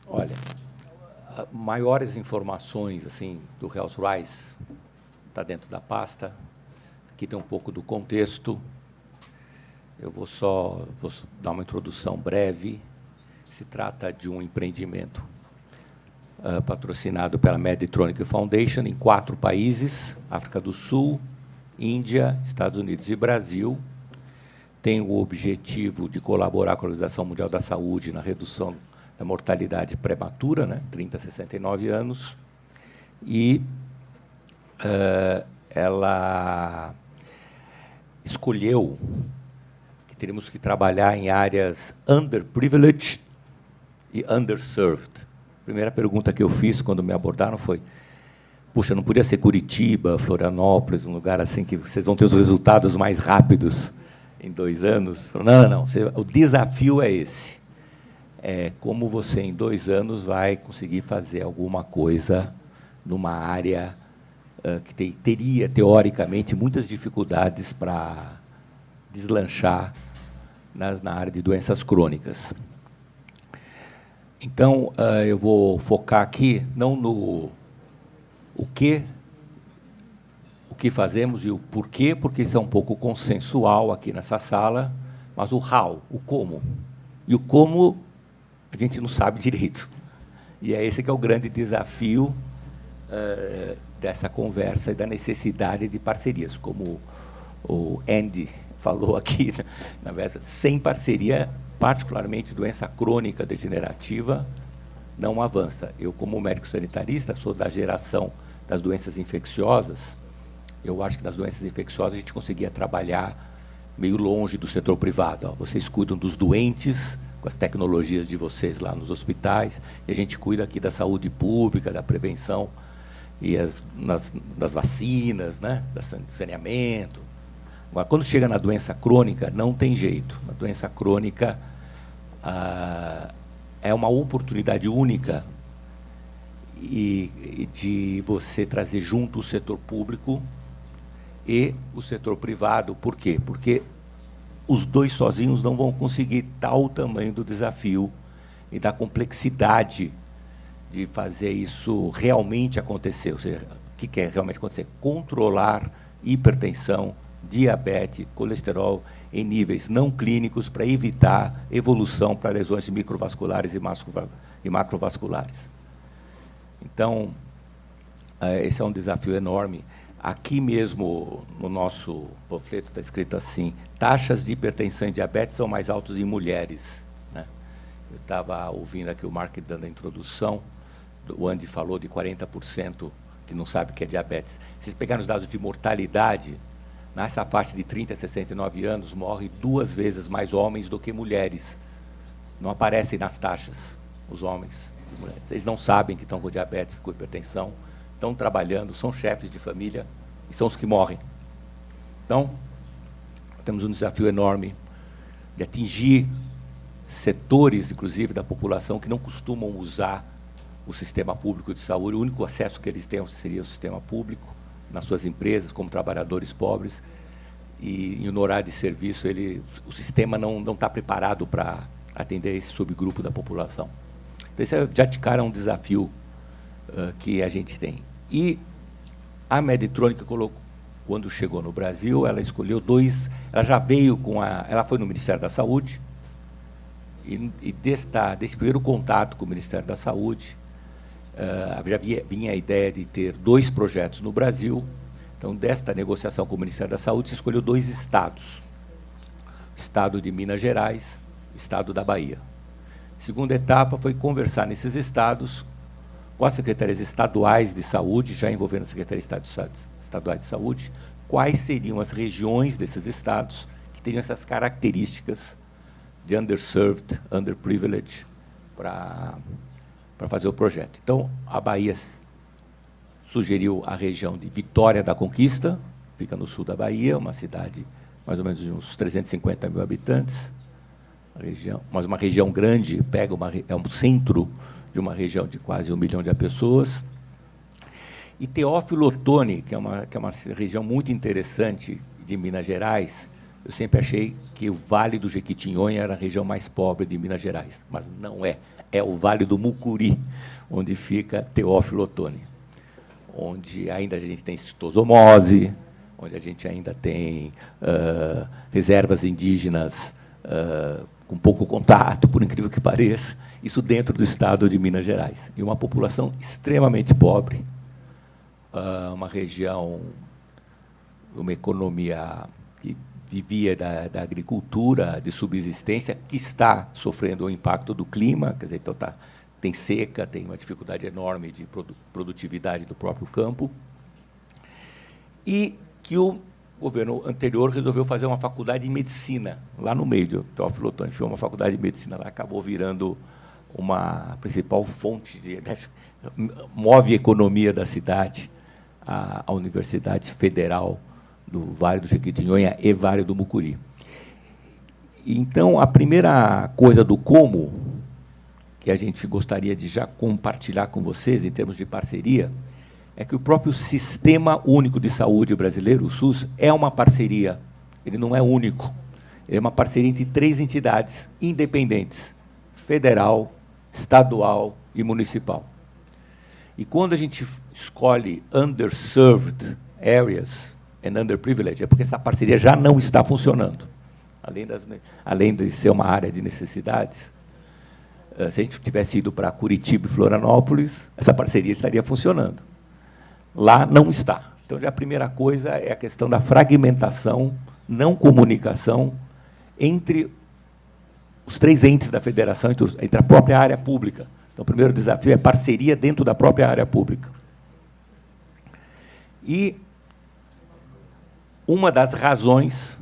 Olha, maiores informações assim do Rolls Royce está dentro da pasta. Aqui tem um pouco do contexto. Eu vou dar uma introdução breve. Se trata de um empreendimento patrocinado pela Medtronic Foundation em 4 países: África do Sul, Índia, Estados Unidos e Brasil. Tem o objetivo de colaborar com a Organização Mundial da Saúde na redução da mortalidade prematura, né, 30 a 69 anos. E ela escolheu que teríamos que trabalhar em áreas underprivileged e underserved. A primeira pergunta que eu fiz quando me abordaram foi: puxa, não podia ser Curitiba, Florianópolis, um lugar assim que vocês vão ter os resultados mais rápidos em 2 anos? Não, o desafio é esse. É como você, em 2 anos, vai conseguir fazer alguma coisa numa área que teria, teoricamente, muitas dificuldades para deslanchar na área de doenças crônicas. Então, eu vou focar aqui não no o que fazemos e o porquê, porque isso é um pouco consensual aqui nessa sala, mas o how, o como. E o como a gente não sabe direito. E é esse que é o grande desafio dessa conversa e da necessidade de parcerias. Como o Andy falou aqui, na véspera, sem parceria, particularmente doença crônica degenerativa, não avança. Eu, como médico sanitarista, sou da geração das doenças infecciosas. Eu acho que nas doenças infecciosas a gente conseguia trabalhar meio longe do setor privado. Ó, vocês cuidam dos doentes com as tecnologias de vocês lá nos hospitais, e a gente cuida aqui da saúde pública, da prevenção e das vacinas, né, do saneamento. Agora, quando chega na doença crônica, não tem jeito. A doença crônica é uma oportunidade única de você trazer junto o setor público e o setor privado. Por quê? Porque os dois sozinhos não vão conseguir tal tamanho do desafio e da complexidade de fazer isso realmente acontecer. Ou seja, o que quer realmente acontecer? Controlar hipertensão, diabetes, colesterol em níveis não clínicos para evitar evolução para lesões microvasculares e macrovasculares. Então, esse é um desafio enorme. Aqui mesmo, no nosso panfleto, está escrito assim: taxas de hipertensão e diabetes são mais altas em mulheres, né? Eu estava ouvindo aqui o Mark dando a introdução, o Andy falou de 40% que não sabe o que é diabetes. Se vocês pegarem os dados de mortalidade, nessa faixa de 30 a 69 anos, morre 2 vezes mais homens do que mulheres. Não aparecem nas taxas os homens e as mulheres. Eles não sabem que estão com diabetes, com hipertensão, estão trabalhando, são chefes de família e são os que morrem. Então, temos um desafio enorme de atingir setores, inclusive, da população que não costumam usar o sistema público de saúde. O único acesso que eles têm seria o sistema público, nas suas empresas, como trabalhadores pobres, e no horário de serviço o sistema não está preparado para atender esse subgrupo da população. Então, esse já de cara é um desafio que a gente tem. E a Medtronic quando chegou no Brasil, ela escolheu 2, ela já veio ela foi no Ministério da Saúde, e desse primeiro contato com o Ministério da Saúde, já vinha a ideia de ter 2 projetos no Brasil. Então, desta negociação com o Ministério da Saúde, se escolheu 2 estados: o estado de Minas Gerais, o estado da Bahia. A segunda etapa foi conversar nesses estados com as secretarias estaduais de saúde, já envolvendo as secretarias estaduais de saúde, quais seriam as regiões desses estados que teriam essas características de underserved, underprivileged, para fazer o projeto. Então, a Bahia sugeriu a região de Vitória da Conquista, fica no sul da Bahia, uma cidade mais ou menos de uns 350 mil habitantes, mas uma região grande, é um centro de uma região de quase 1 milhão de pessoas. E Teófilo Otoni, que é uma região muito interessante de Minas Gerais. Eu sempre achei que o Vale do Jequitinhonha era a região mais pobre de Minas Gerais, mas não é. é o Vale do Mucuri, onde fica Teófilo Otoni, onde ainda a gente tem citosomose, onde a gente ainda tem reservas indígenas com pouco contato, por incrível que pareça, isso dentro do estado de Minas Gerais. E uma população extremamente pobre, uma região, uma economia que vivia da agricultura de subsistência, que está sofrendo o impacto do clima, quer dizer, então tem seca, tem uma dificuldade enorme de produtividade do próprio campo, e que o governo anterior resolveu fazer uma faculdade de medicina lá no meio. O Teófilo Otoni fez uma faculdade de medicina lá, acabou virando uma principal fonte move a economia da cidade, a Universidade Federal do Vale do Jequitinhonha e Vale do Mucuri. Então, a primeira coisa do como, que a gente gostaria de já compartilhar com vocês, em termos de parceria, é que o próprio Sistema Único de Saúde brasileiro, o SUS, é uma parceria, ele não é único, ele é uma parceria entre 3 entidades independentes, federal, estadual e municipal. E quando a gente escolhe underserved areas and underprivileged, é porque essa parceria já não está funcionando. Além de ser uma área de necessidades, se a gente tivesse ido para Curitiba e Florianópolis, essa parceria estaria funcionando. Lá não está. Então, já a primeira coisa é a questão da fragmentação, não comunicação entre os 3 entes da federação, entre a própria área pública. Então, o primeiro desafio é parceria dentro da própria área pública. E uma das razões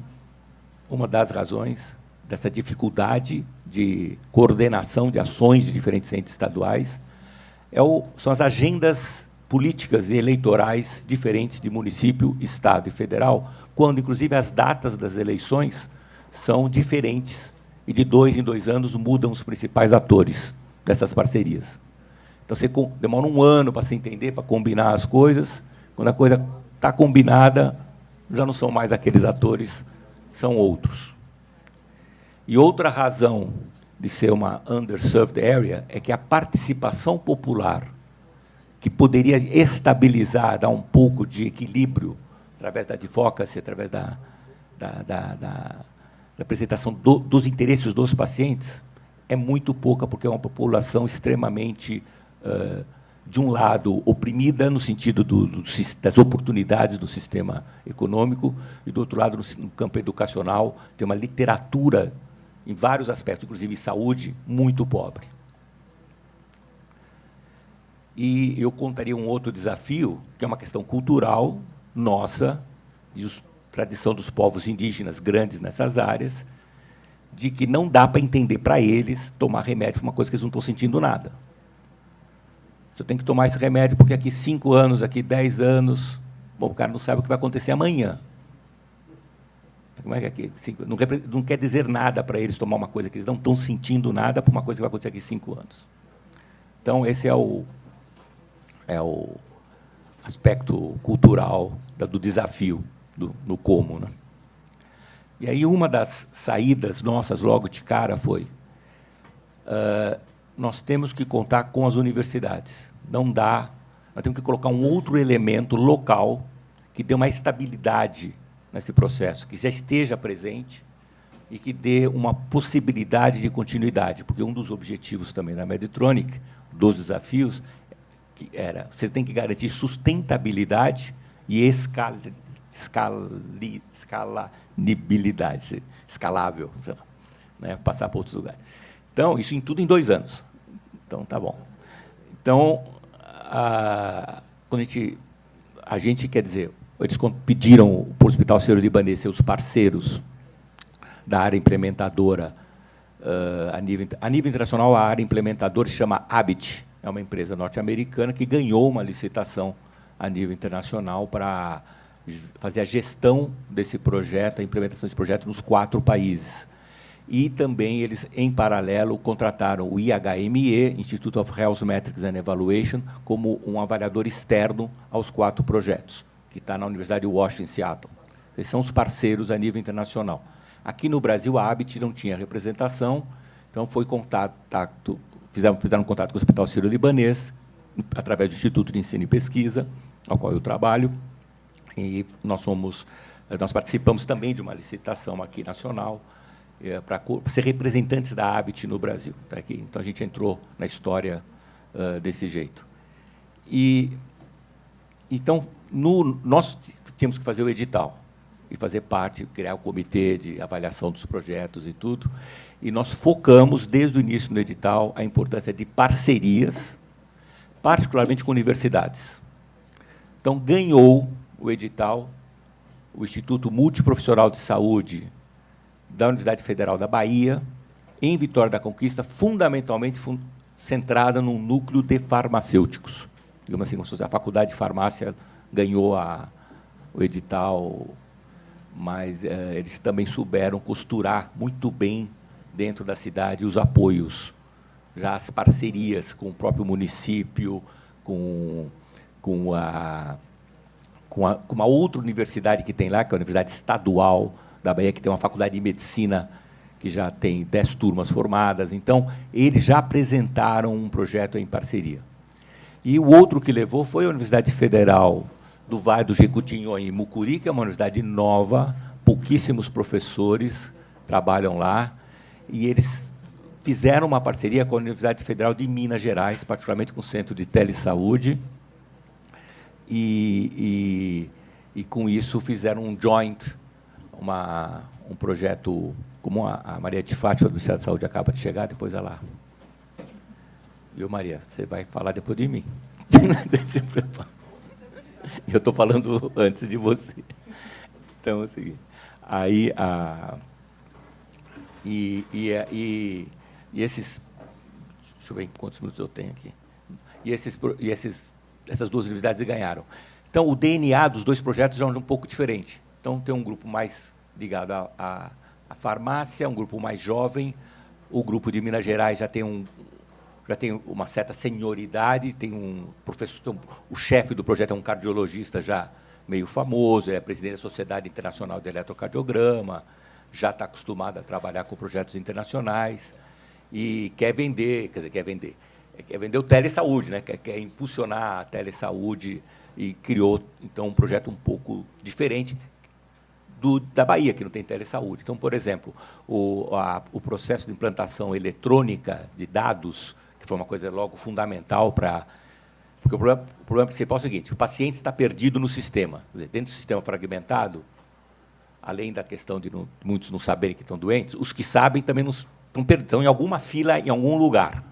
dessa dificuldade de coordenação de ações de diferentes entes estaduais são as agendas políticas e eleitorais diferentes de município, estado e federal, quando, inclusive, as datas das eleições são diferentes e, de 2 em 2 anos, mudam os principais atores dessas parcerias. Então, você demora um ano para se entender, para combinar as coisas. Quando a coisa está combinada, já não são mais aqueles atores, são outros. E outra razão de ser uma underserved area é que a participação popular, que poderia estabilizar, dar um pouco de equilíbrio, através da advocacy, através da apresentação dos interesses dos pacientes, é muito pouca, porque é uma população extremamente, de um lado, oprimida, no sentido das oportunidades do sistema econômico, e, do outro lado, no campo educacional, tem uma literatura, em vários aspectos, inclusive saúde, muito pobre. E eu contaria um outro desafio, que é uma questão cultural nossa, de tradição dos povos indígenas grandes nessas áreas, de que não dá para entender para eles tomar remédio para uma coisa que eles não estão sentindo nada. Você tem que tomar esse remédio porque aqui 5 anos, aqui 10 anos, bom, o cara não sabe o que vai acontecer amanhã. Como é que aqui, não quer dizer nada para eles tomar uma coisa que eles não estão sentindo nada para uma coisa que vai acontecer aqui 5 anos. Então, esse é o aspecto cultural do desafio, no como. Né? E aí, uma das saídas nossas, logo de cara, foi nós temos que contar com as universidades. Não dá, nós temos que colocar um outro elemento local que dê uma estabilidade nesse processo, que já esteja presente e que dê uma possibilidade de continuidade, porque um dos objetivos também da Medtronic, dos desafios, que era, você tem que garantir sustentabilidade e escalabilidade, escalável, sei lá, né, passar para outros lugares. Então, isso em tudo em 2 anos. Então, tá bom. Então, quando a gente quer dizer, eles pediram para o Hospital Sírio-Libanês ser os parceiros da área implementadora a nível internacional. A área implementadora se chama Abbott, é uma empresa norte-americana que ganhou uma licitação a nível internacional para fazer a gestão desse projeto, a implementação desse projeto nos 4 países. E também eles, em paralelo, contrataram o IHME, Institute of Health Metrics and Evaluation, como um avaliador externo aos 4 projetos, que está na Universidade de Washington, em Seattle. Eles são os parceiros a nível internacional. Aqui no Brasil, a Abbott não tinha representação, então foi fizeram um contato com o Hospital Sírio-Libanês, através do Instituto de Ensino e Pesquisa, ao qual eu trabalho, e nós participamos também de uma licitação aqui nacional para ser representantes da ABIT no Brasil. Tá aqui. Então, a gente entrou na história desse jeito. Então, nós tínhamos que fazer o edital e fazer parte, criar o comitê de avaliação dos projetos e tudo. E nós focamos, desde o início no edital, a importância de parcerias, particularmente com universidades. Então, ganhou o edital o Instituto Multiprofissional de Saúde da Universidade Federal da Bahia, em Vitória da Conquista, fundamentalmente centrada num núcleo de farmacêuticos. Digamos assim, a Faculdade de Farmácia ganhou o edital, mas eles também souberam costurar muito bem dentro da cidade os apoios, já as parcerias com o próprio município, com uma outra universidade que tem lá, que é a Universidade Estadual da Bahia, que tem uma faculdade de medicina que já tem 10 turmas formadas. Então, eles já apresentaram um projeto em parceria. E o outro que levou foi a Universidade Federal do Vale do Jequitinhonha, em Mucuri, que é uma universidade nova, pouquíssimos professores trabalham lá, e eles fizeram uma parceria com a Universidade Federal de Minas Gerais, particularmente com o Centro de Telesaúde, e com isso fizeram um joint, um projeto, como a Maria de Fátima, do Ministério da Saúde, acaba de chegar, depois ela... Viu, Maria? Você vai falar depois de mim. Eu estou falando antes de você. Então, é o seguinte. Aí, esses... Deixa eu ver quantos minutos eu tenho aqui. Essas duas universidades ganharam. Então, o DNA dos dois projetos já é um pouco diferente. Então, tem um grupo mais ligado à farmácia, um grupo mais jovem. O grupo de Minas Gerais já tem uma certa senioridade, tem um professor, o chefe do projeto é um cardiologista já meio famoso, é presidente da Sociedade Internacional de Eletrocardiograma, já está acostumado a trabalhar com projetos internacionais e quer vender o telesaúde, né? Quer impulsionar a telesaúde e criou, então, um projeto um pouco diferente da Bahia, que não tem telesaúde. Então, por exemplo, o processo de implantação eletrônica de dados, que foi uma coisa logo fundamental para... Porque o problema principal é o seguinte, o paciente está perdido no sistema. Quer dizer, dentro do sistema fragmentado, além da questão de muitos não saberem que estão doentes, os que sabem também estão em alguma fila, em algum lugar,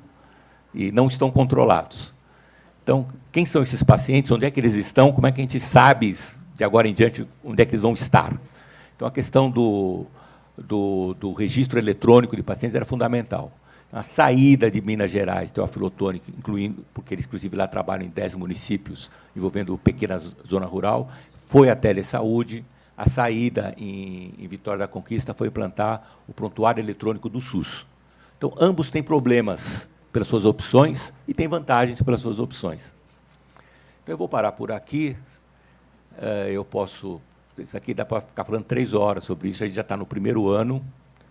e não estão controlados. Então, quem são esses pacientes? Onde é que eles estão? Como é que a gente sabe, de agora em diante, onde é que eles vão estar? Então, a questão do registro eletrônico de pacientes era fundamental. A saída de Minas Gerais, Teófilo Otoni, incluindo, porque eles, inclusive, lá trabalham em 10 municípios, envolvendo pequena zona rural, foi a telesaúde. A saída em Vitória da Conquista foi implantar o prontuário eletrônico do SUS. Então, ambos têm problemas pelas suas opções e têm vantagens pelas suas opções. Então, eu vou parar por aqui. Eu posso... Isso aqui dá para ficar falando 3 horas sobre isso. A gente já está no primeiro ano,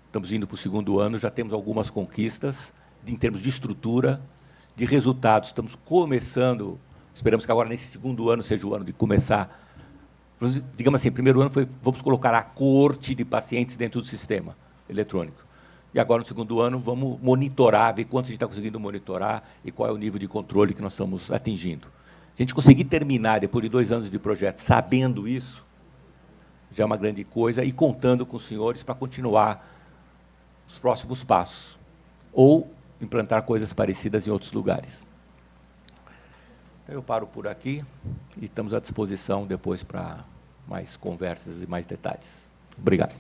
estamos indo para o segundo ano, já temos algumas conquistas em termos de estrutura, de resultados. Estamos começando, esperamos que agora, nesse segundo ano, seja o ano de começar. Digamos assim, primeiro ano foi, vamos colocar a coorte de pacientes dentro do sistema eletrônico. E agora, no segundo ano, vamos monitorar, ver quanto a gente está conseguindo monitorar e qual é o nível de controle que nós estamos atingindo. Se a gente conseguir terminar, depois de 2 anos de projeto, sabendo isso, já é uma grande coisa, e contando com os senhores para continuar os próximos passos, ou implantar coisas parecidas em outros lugares. Então, eu paro por aqui e estamos à disposição depois para mais conversas e mais detalhes. Obrigado.